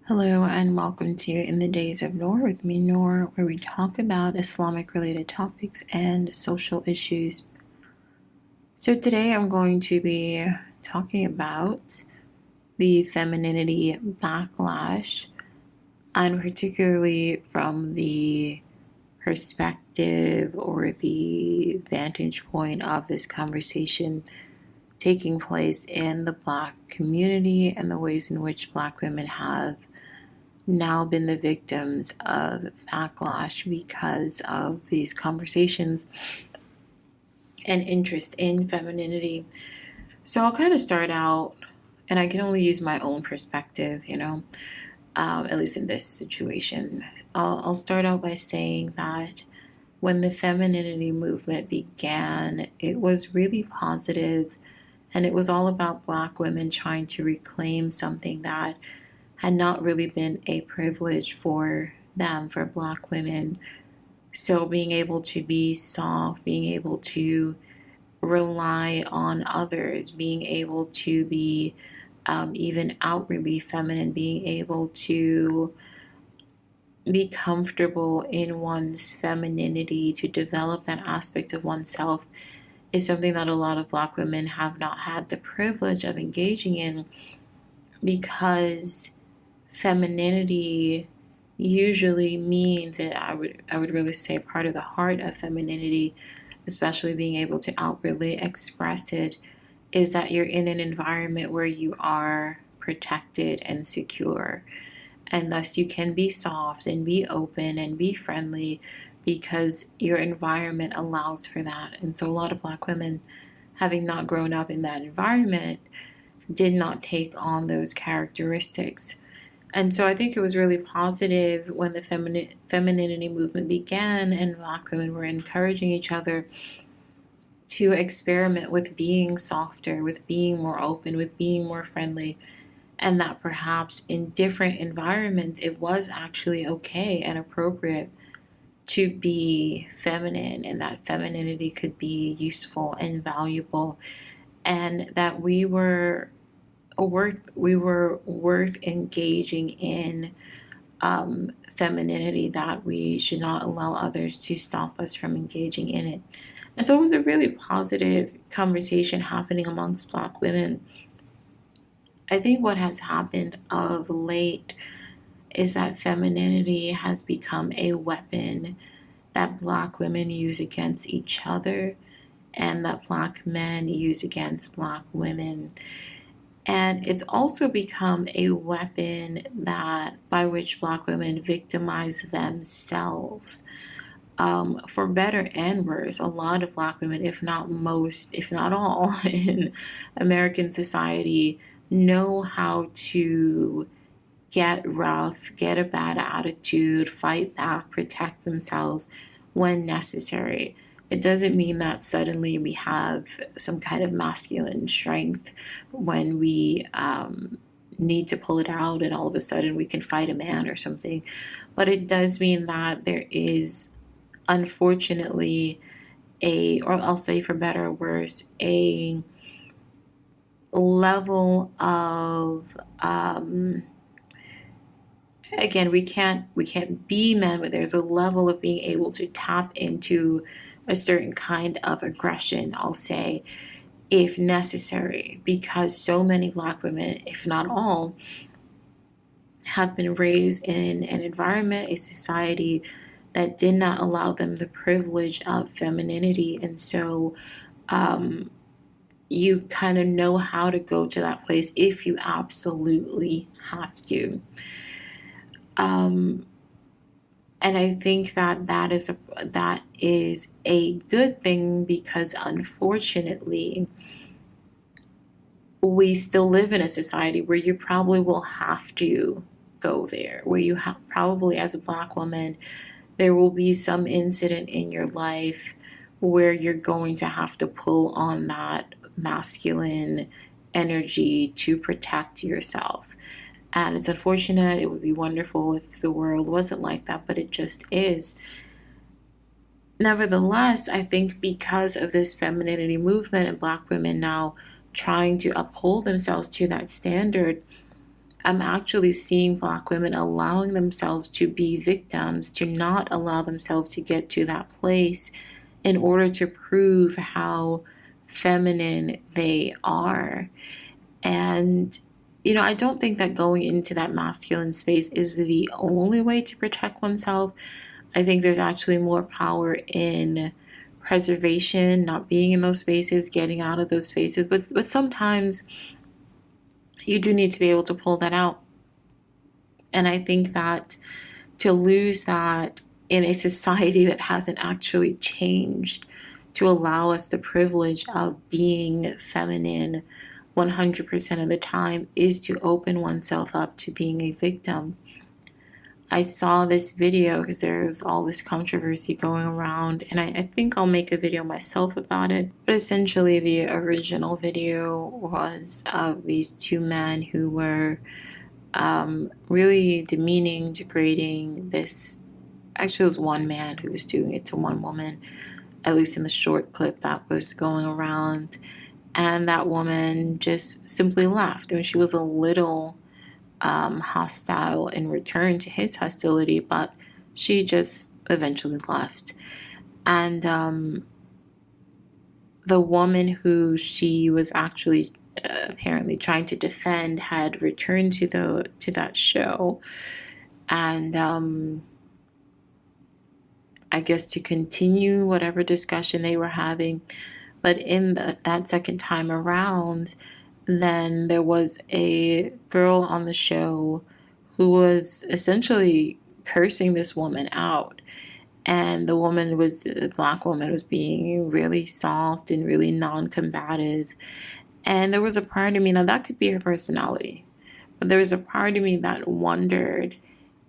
Hello and welcome to In the Days of Noor with me, Noor, where we talk about Islamic related topics and social issues. So today I'm going to be talking about the femininity backlash, and particularly from the perspective or the vantage point of this conversation taking place in the Black community and the ways in which Black women have now been the victims of backlash because of these conversations and interest in femininity. So I'll kind of start out, and I can only use my own perspective, at least in this situation. I'll start out by saying that when the femininity movement began, it was really positive, and it was all about Black women trying to reclaim something that had not really been a privilege for them, for Black women. So being able to be soft, being able to rely on others, being able to be even outwardly feminine, being able to be comfortable in one's femininity, to develop that aspect of oneself is something that a lot of Black women have not had the privilege of engaging in, because femininity usually means, and I would really say part of the heart of femininity, especially being able to outwardly express it, is that you're in an environment where you are protected and secure, and thus you can be soft and be open and be friendly because your environment allows for that. And so a lot of Black women, having not grown up in that environment, did not take on those characteristics. And so I think it was really positive when the femininity movement began and Black women were encouraging each other to experiment with being softer, with being more open, with being more friendly, and that perhaps in different environments it was actually okay and appropriate to be feminine, and that femininity could be useful and valuable, and that we were worth engaging in femininity, that we should not allow others to stop us from engaging in it. And so it was a really positive conversation happening amongst Black women. I think what has happened of late is that femininity has become a weapon that Black women use against each other and that Black men use against Black women. And it's also become a weapon that by which Black women victimize themselves. For better and worse, a lot of Black women, if not most, if not all, in American society, know how to get rough, get a bad attitude, fight back, protect themselves when necessary. It doesn't mean that suddenly we have some kind of masculine strength when we need to pull it out and all of a sudden we can fight a man or something. But it does mean that there is, unfortunately, or I'll say for better or worse, a level of again, we can't be men, but there's a level of being able to tap into a certain kind of aggression, I'll say, if necessary, because so many Black women, if not all, have been raised in an environment, a society that did not allow them the privilege of femininity. And so you kind of know how to go to that place if you absolutely have to. And I think that is a good thing, because unfortunately we still live in a society where you probably will have to go there, where you probably, as a Black woman, there will be some incident in your life where you're going to have to pull on that masculine energy to protect yourself. And it's unfortunate. It would be wonderful if the world wasn't like that, but it just is. Nevertheless, I think because of this femininity movement and Black women now trying to uphold themselves to that standard, I'm actually seeing Black women allowing themselves to be victims, to not allow themselves to get to that place in order to prove how feminine they are. And, I don't think that going into that masculine space is the only way to protect oneself. I think there's actually more power in preservation, not being in those spaces, getting out of those spaces. But sometimes you do need to be able to pull that out. And I think that to lose that in a society that hasn't actually changed to allow us the privilege of being feminine 100% of the time is to open oneself up to being a victim. I saw this video because there's all this controversy going around, and I think I'll make a video myself about it. But essentially, the original video was of these two men who were really demeaning, degrading this. Actually, it was one man who was doing it to one woman, at least in the short clip that was going around. And that woman just simply left. I mean, she was a little hostile in return to his hostility, but she just eventually left. And the woman who she was actually apparently trying to defend had returned to that show, and I guess to continue whatever discussion they were having. But in that second time around, then there was a girl on the show who was essentially cursing this woman out. And the Black woman was being really soft and really non-combative. And there was a part of me, now that could be her personality, but there was a part of me that wondered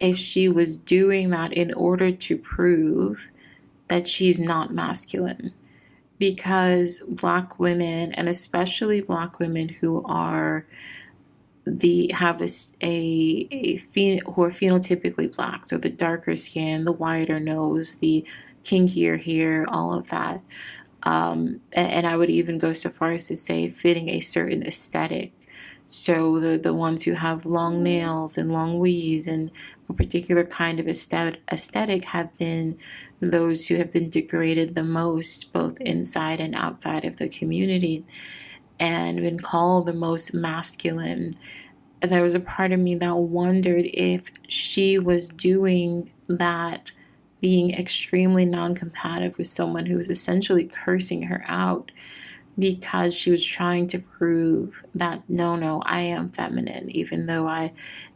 if she was doing that in order to prove that she's not masculine. Because Black women, and especially Black women who are who are phenotypically Black, so the darker skin, the wider nose, the kinkier hair, all of that. And I would even go so far as to say fitting a certain aesthetic. So the ones who have long nails and long weaves and a particular kind of aesthetic have been those who have been degraded the most, both inside and outside of the community, and been called the most masculine. And there was a part of me that wondered if she was doing that, being extremely non-compatible with someone who was essentially cursing her out, because she was trying to prove that no, I am feminine, even though I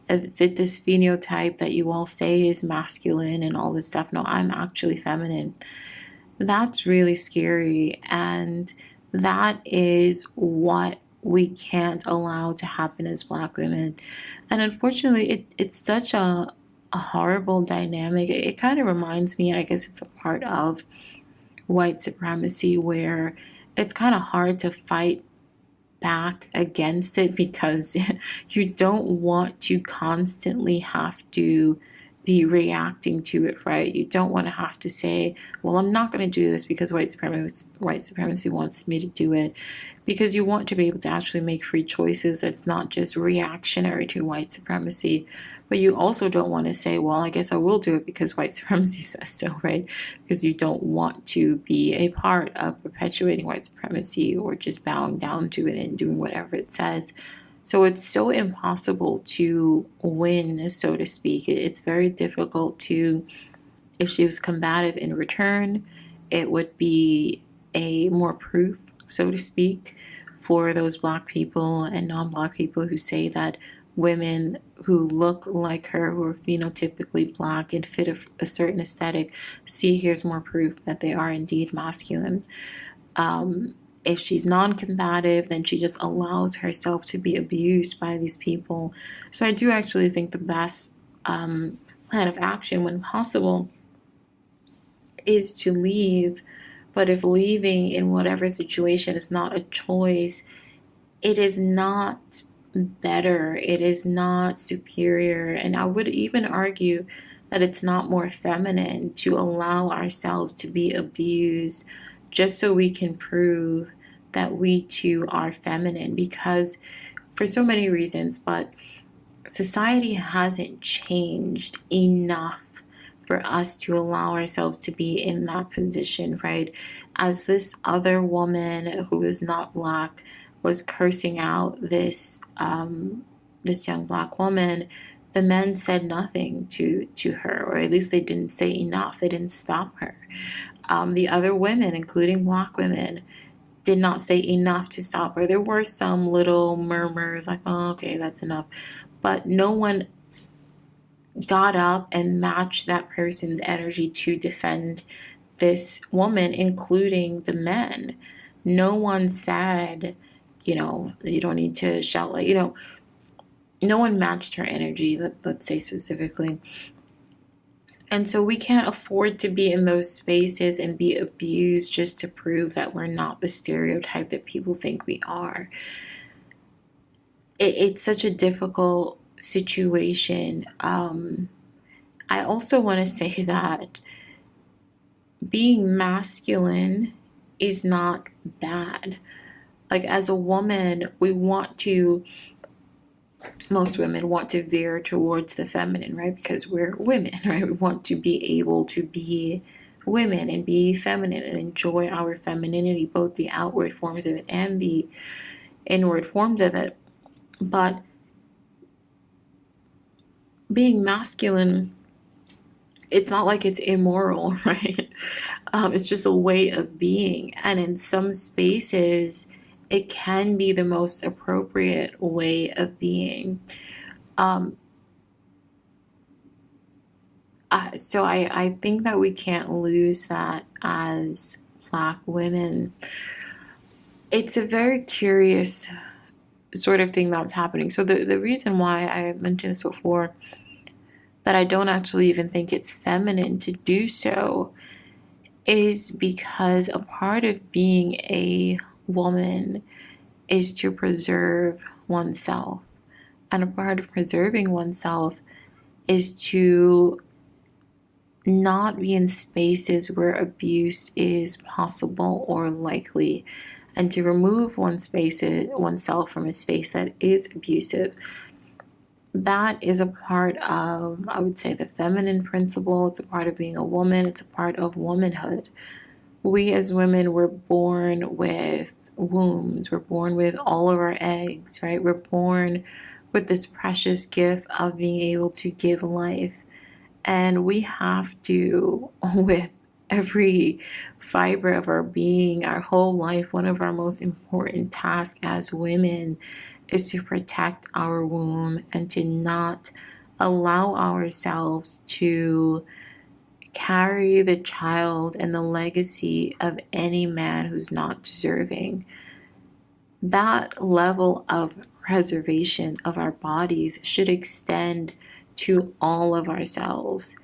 fit this phenotype that you all say is masculine and all this stuff. No, I'm actually feminine. That's really scary, and that is what we can't allow to happen as Black women. And unfortunately, it's such a horrible dynamic. It kind of reminds me, and I guess it's a part of white supremacy, where it's kind of hard to fight back against it because you don't want to constantly have to be reacting to it, right? You don't want to have to say, well, I'm not going to do this because white supremacy wants me to do it, because you want to be able to actually make free choices that's not just reactionary to white supremacy. But you also don't want to say, well, I guess I will do it because white supremacy says so, right? Because you don't want to be a part of perpetuating white supremacy or just bowing down to it and doing whatever it says. So it's so impossible to win, so to speak. It's very difficult to, if she was combative in return, it would be a more proof, so to speak, for those Black people and non-Black people who say that women who look like her, who are phenotypically Black and fit a certain aesthetic, see, here's more proof that they are indeed masculine. If she's non-combative, then she just allows herself to be abused by these people. So I do actually think the best plan of action, when possible, is to leave. But if leaving in whatever situation is not a choice, it is not better. It is not superior. And I would even argue that it's not more feminine to allow ourselves to be abused just so we can prove that we too are feminine. Because for so many reasons, but society hasn't changed enough for us to allow ourselves to be in that position, right? As this other woman who is not black was cursing out this young black woman, the men said nothing to her, or at least they didn't say enough. They didn't stop her. The other women, including black women, did not say enough to stop her. There were some little murmurs like, oh, okay, that's enough. But no one got up and matched that person's energy to defend this woman, including the men. No one said, you don't need to shout, like, no one matched her energy, let's say specifically. And so we can't afford to be in those spaces and be abused just to prove that we're not the stereotype that people think we are. It's such a difficult situation. I also want to say that being masculine is not bad. Like, as a woman, most women want to veer towards the feminine, right? Because we're women, right? We want to be able to be women and be feminine and enjoy our femininity, both the outward forms of it and the inward forms of it. But being masculine, it's not like it's immoral, right? It's just a way of being. And in some spaces, it can be the most appropriate way of being. So I think that we can't lose that as Black women. It's a very curious sort of thing that's happening. So the reason why I mentioned this before, that I don't actually even think it's feminine to do so, is because a part of being a woman is to preserve oneself. And a part of preserving oneself is to not be in spaces where abuse is possible or likely, and to remove oneself from a space that is abusive. That is a part of, I would say, the feminine principle. It's a part of being a woman. It's a part of womanhood. We as women were born with wombs. We're born with all of our eggs, right? We're born with this precious gift of being able to give life. And we have to, with every fiber of our being, our whole life, one of our most important tasks as women is to protect our womb and to not allow ourselves to carry the child and the legacy of any man who's not deserving. That level of preservation of our bodies should extend to all of ourselves.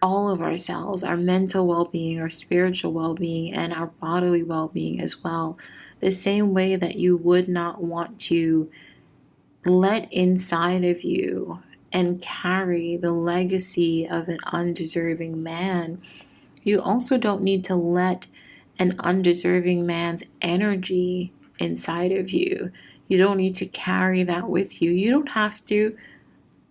All of ourselves, our mental well-being, our spiritual well-being, and our bodily well-being as well. The same way that you would not want to let inside of you and carry the legacy of an undeserving man, you also don't need to let an undeserving man's energy inside of you. You don't need to carry that with you. You don't have to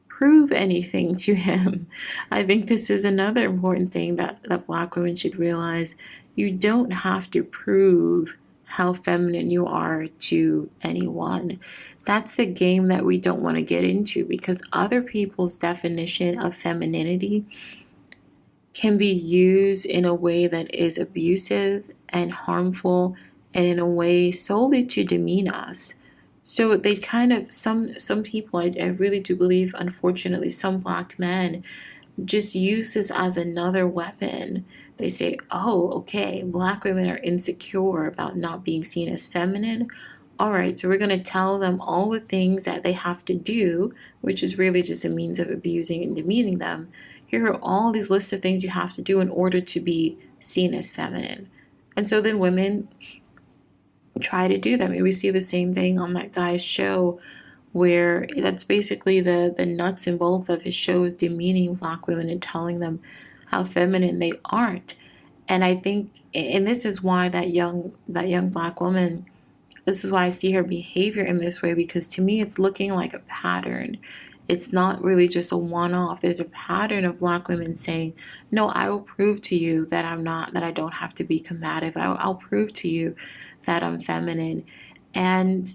prove anything to him. I think this is another important thing that Black women should realize. You don't have to prove how feminine you are to anyone. That's the game that we don't want to get into, because other people's definition of femininity can be used in a way that is abusive and harmful, and in a way solely to demean us. So they kind of, some people, I really do believe, unfortunately, some Black men just use this as another weapon. They say, oh, okay, Black women are insecure about not being seen as feminine. All right, so we're going to tell them all the things that they have to do, which is really just a means of abusing and demeaning them. Here are all these lists of things you have to do in order to be seen as feminine. And so then women try to do them. We see the same thing on that guy's show, where that's basically the nuts and bolts of his show, is demeaning Black women and telling them how feminine they aren't. And I think, and this is why that young Black woman This is why I see her behavior in this way, because to me it's looking like a pattern. It's not really just a one-off. There's a pattern of Black women saying, no, I will prove to you that I don't have to be combative. I'll prove to you that I'm feminine. And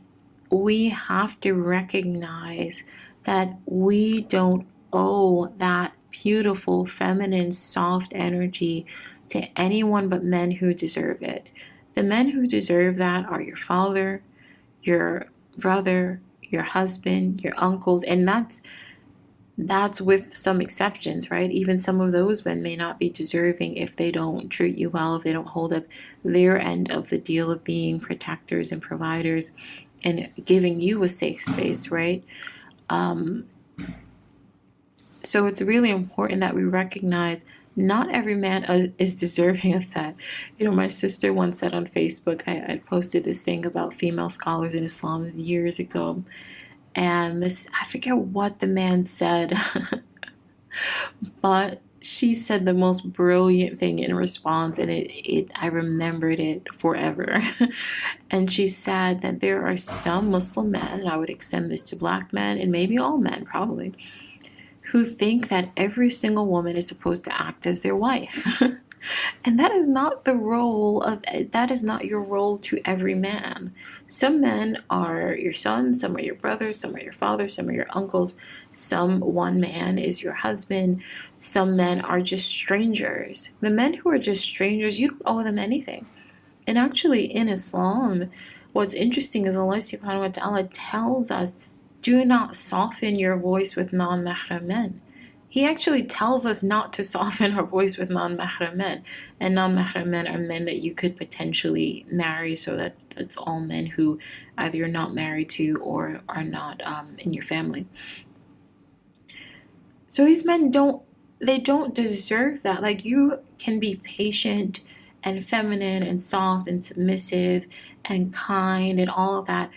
we have to recognize that we don't owe that beautiful, feminine, soft energy to anyone but men who deserve it. The men who deserve that are your father, your brother, your husband, your uncles, and that's with some exceptions, right? Even some of those men may not be deserving if they don't treat you well, if they don't hold up their end of the deal of being protectors and providers and giving you a safe space, right? Um, so it's really important that we recognize not every man is deserving of that. My sister once said on Facebook, I posted this thing about female scholars in Islam years ago, and I forget what the man said, but she said the most brilliant thing in response, and I remembered it forever. And she said that there are some Muslim men, and I would extend this to Black men, and maybe all men probably, who think that every single woman is supposed to act as their wife. And that is not your role to every man. Some men are your sons, some are your brothers, some are your fathers, some are your uncles. One man is your husband. Some men are just strangers. The men who are just strangers, you don't owe them anything. And actually in Islam, what's interesting is Allah subhanahu wa ta'ala tells us, do not soften your voice with non-mahram men. He actually tells us not to soften our voice with non-mahram men. And non-mahram men are men that you could potentially marry, so that's all men who either you're not married to or are not in your family. So these men don't deserve that. Like, you can be patient and feminine and soft and submissive and kind and all of that.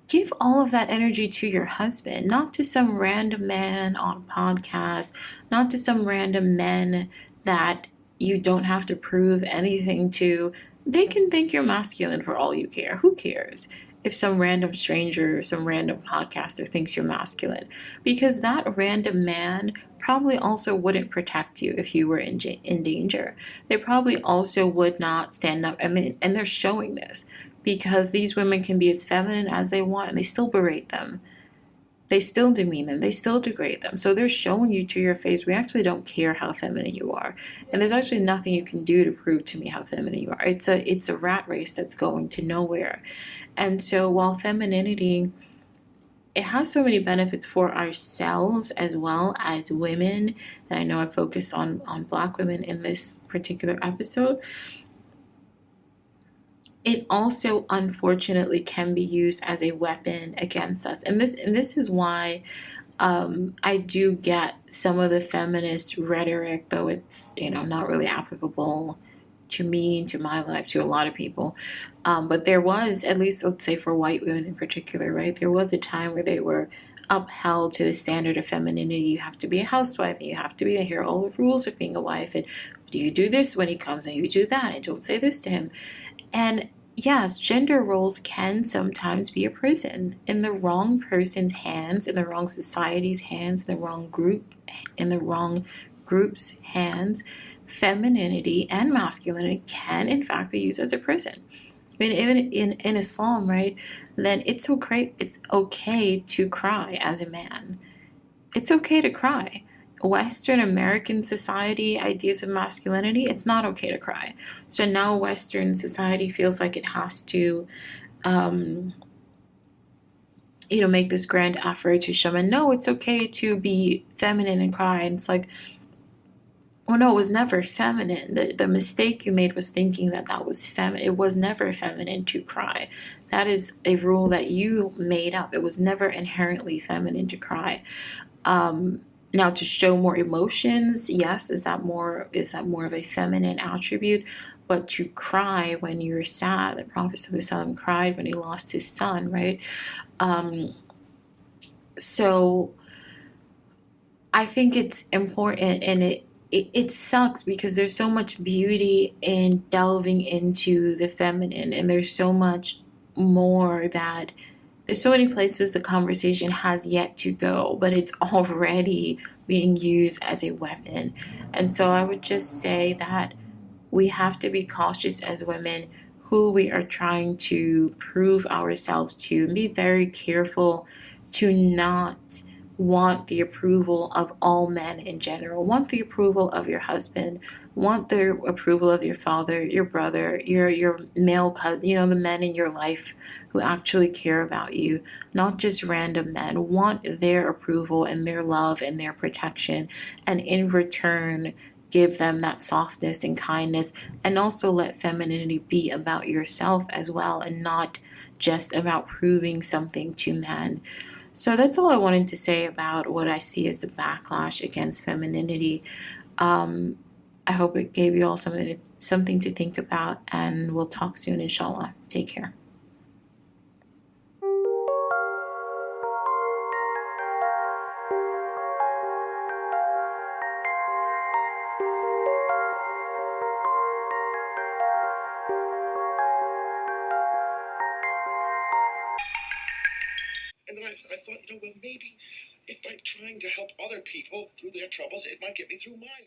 Give all of that energy to your husband, not to some random man on a podcast, not to some random men that you don't have to prove anything to. They can think you're masculine for all you care. Who cares if some random stranger or some random podcaster thinks you're masculine? Because that random man probably also wouldn't protect you if you were in danger. They probably also would not stand up. I mean, and they're showing this, because these women can be as feminine as they want and they still berate them. They still demean them. They still degrade them. So they're showing you to your face, we actually don't care how feminine you are. And there's actually nothing you can do to prove to me how feminine you are. It's a rat race that's going to nowhere. And so while femininity, it has so many benefits for ourselves as well as women, and I know I focused on Black women in this particular episode, it also unfortunately can be used as a weapon against us. And this is why I do get some of the feminist rhetoric, though it's not really applicable to me, to my life, to a lot of people. But there was, at least let's say for white women in particular, right? There was a time where they were upheld to the standard of femininity. You have to be a housewife, and you have to be here, all the rules of being a wife, and you do this when he comes, and you do that, and don't say this to him. And yes, gender roles can sometimes be a prison. In the wrong person's hands, in the wrong society's hands, in the wrong group's hands, femininity and masculinity can in fact be used as a prison. I mean, even in Islam, right, then it's okay to cry as a man. It's okay to cry. Western American society ideas of masculinity, it's not okay to cry. So now Western society feels like it has to make this grand effort to show men, no, it's okay to be feminine and cry. And it's like, well, no, it was never feminine. The mistake you made was thinking that was feminine. It was never feminine to cry. That is a rule that you made up. It was never inherently feminine to cry. Now, to show more emotions, yes, is that more of a feminine attribute? But to cry when you're sad, the Prophet ﷺ cried when he lost his son, right? So I think it's important, and it sucks because there's so much beauty in delving into the feminine, and there's so much more that there's so many places the conversation has yet to go, but it's already being used as a weapon. And so I would just say that we have to be cautious as women who we are trying to prove ourselves to, and be very careful to not want the approval of all men in general. Want the approval of your husband, want the approval of your father, your brother, your male cousin, the men in your life who actually care about you, not just random men. Want their approval and their love and their protection, and in return give them that softness and kindness, and also let femininity be about yourself as well, and not just about proving something to men. So that's all I wanted to say about what I see as the backlash against femininity. um, I hope it gave you all something to think about, and we'll talk soon, inshallah. Take care. And then I thought, well, maybe if by trying to help other people through their troubles, it might get me through mine.